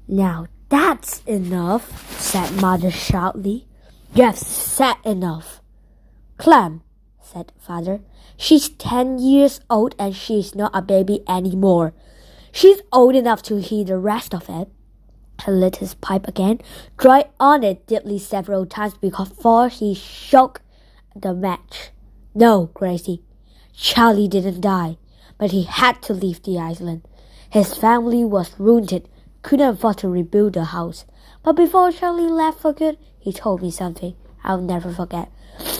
"Now that's enough," said Mother sharply. "You have said enough." "Clem," said Father, "she's 10 years old and she's not a baby anymore. She's old enough to hear the rest of it." He lit his pipe again, drawing on it deeply several times before he shook the match. "No, Gracie, Charlie didn't die, but he had to leave the island. His family was ruined, couldn't afford to rebuild the house. But before Charlie left for good, he told me something I'll never forget.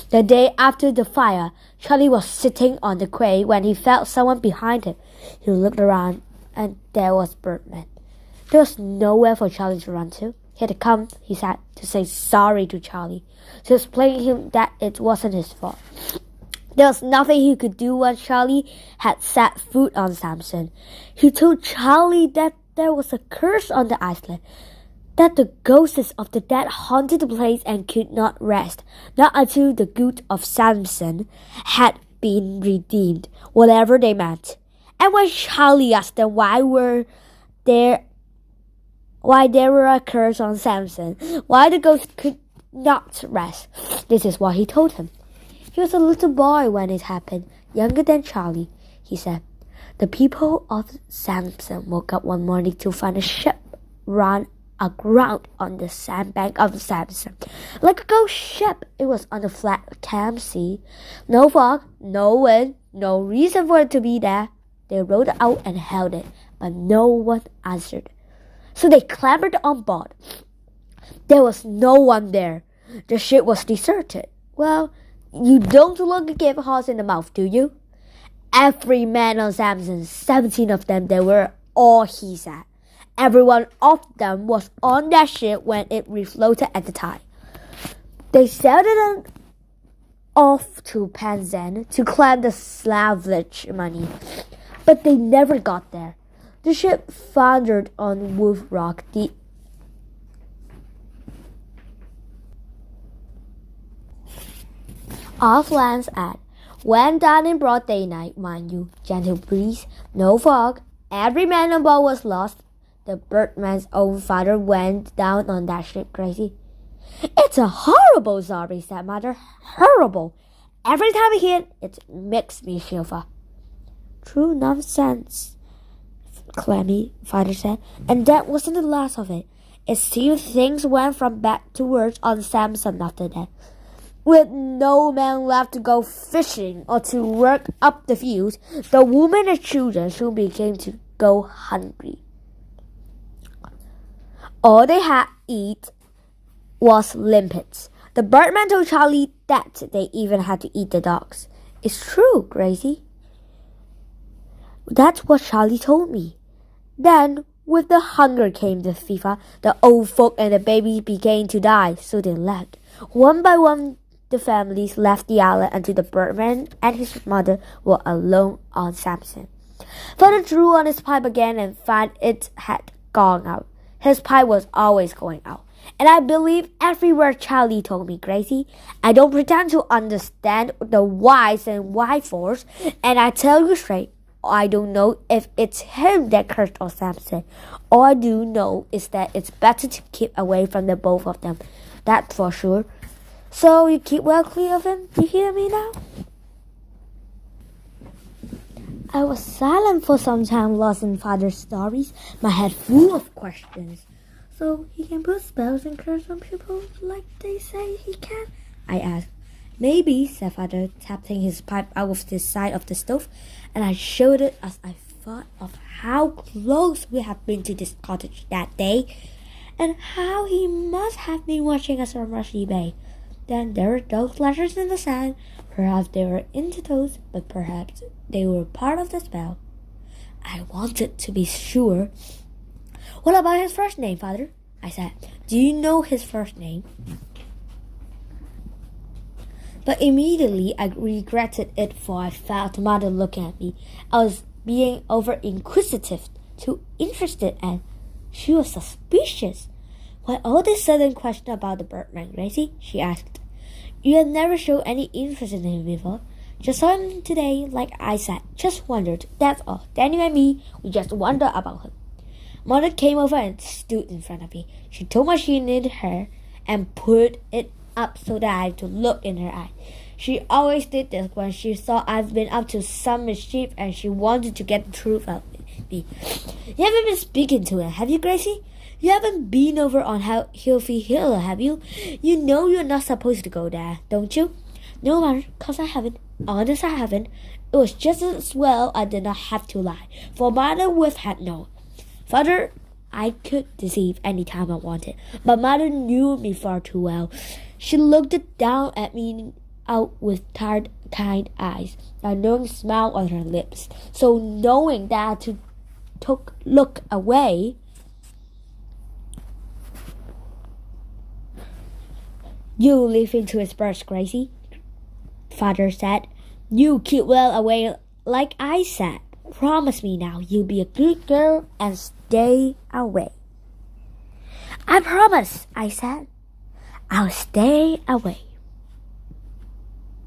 The day after the fire, Charlie was sitting on the quay when he felt someone behind him. He looked around, and there was Birdman. There was nowhere for Charlie to run to. He had come, he said, to say sorry to Charlie, to explain to him that it wasn't his fault. There was nothing he could do once Charlie had set foot on Samson. He told Charlie that there was a curse on the island, that the ghosts of the dead haunted the place and could not rest, not until the good of Samson had been redeemed, whatever they meant. And when Charlie asked them why there were a curse on Samson, why the ghost could not rest, this is what he told him. He was a little boy when it happened, younger than Charlie, he said. The people of Samson woke up one morning to find a ship run aground on the sandbank of Samson. Like a ghost ship, it was on the flat calm sea. No fog, no wind, no reason for it to be there. They rowed out and held it, but no one answered. So they clambered on board. There was no one there. The ship was deserted. Well, you don't look a give a horse in the mouth, do you? Every man on Samson, 17 of them, they were all he said. Every one of them was on that ship when it refloated at the tide. They sailed it off to Penzance to claim the salvage money, but they never got there. The ship foundered on Wolf Rock. The off Land's End went down in broad daylight, mind you. Gentle breeze, no fog. Every man on board was lost. The Birdman's own father went down on that ship, Gracie. It's a horrible story, said Mother. Horrible. Every time I hear it, it makes me shiver. True nonsense, Clemmy, Father said, and that wasn't the last of it. It seemed things went from bad to worse on Samson after that. With no man left to go fishing or to work up the fields, the women and children soon began to go hungry. All they had to eat was limpets. The Birdman told Charlie that they even had to eat the dogs. It's true, Gracie. That's what Charlie told me. Then, with the hunger came the fever. The old folk and the babies began to die, so they left. One by one, the families left the island until the Birdman and his mother were alone on Samson. Father drew on his pipe again and found it had gone out. His pipe was always going out. And I believe every word Charlie told me, Gracie. I don't pretend to understand the whys and wherefores, and I tell you straight, I don't know if it's him that cursed on Samson. All I do know is that it's better to keep away from the both of them. That's for sure. So you keep well clear of him? You hear me now? I was silent for some time, lost in Father's stories, my head full of questions. So he can put spells and curse on people like they say he can? I asked. Maybe, said Father, tapping his pipe out of the side of the stove, and I showed it as I thought of how close we had been to this cottage that day, and how he must have been watching us from Rushy Bay. Then there were those letters in the sand. Perhaps they were into those, but perhaps they were part of the spell. I wanted to be sure. What about his first name, Father? I said. Do you know his first name? But immediately I regretted it, for I felt Mother looking at me. I was being over-inquisitive, too interested, and she was suspicious. Why all this sudden question about the Birdman, Gracie? She asked. You had never shown any interest in him before. Just saw him today, like I said. Just wondered, that's all. Daniel and me, we just wondered about him. Mother came over and stood in front of me. She told me she needed her and put it up so that I could look in her eye. She always did this when she thought I've been up to some mischief and she wanted to get the truth out of me. You haven't been speaking to him, have you, Gracie? You haven't been over on Hilfy Hill, have you? You know you're not supposed to go there, don't you? No, Mother, 'cause I haven't. Honest, I haven't. It was just as well I did not have to lie, for Mother would have known. Father, I could deceive any time I wanted, but Mother knew me far too well. She looked down at me out with tired, kind eyes, a knowing smile on her lips. So knowing that to look away, you leave him to his birds, Gracie, Father said. You keep well away like I said. Promise me now you'll be a good girl and stay away. I promise, I said. I'll stay away.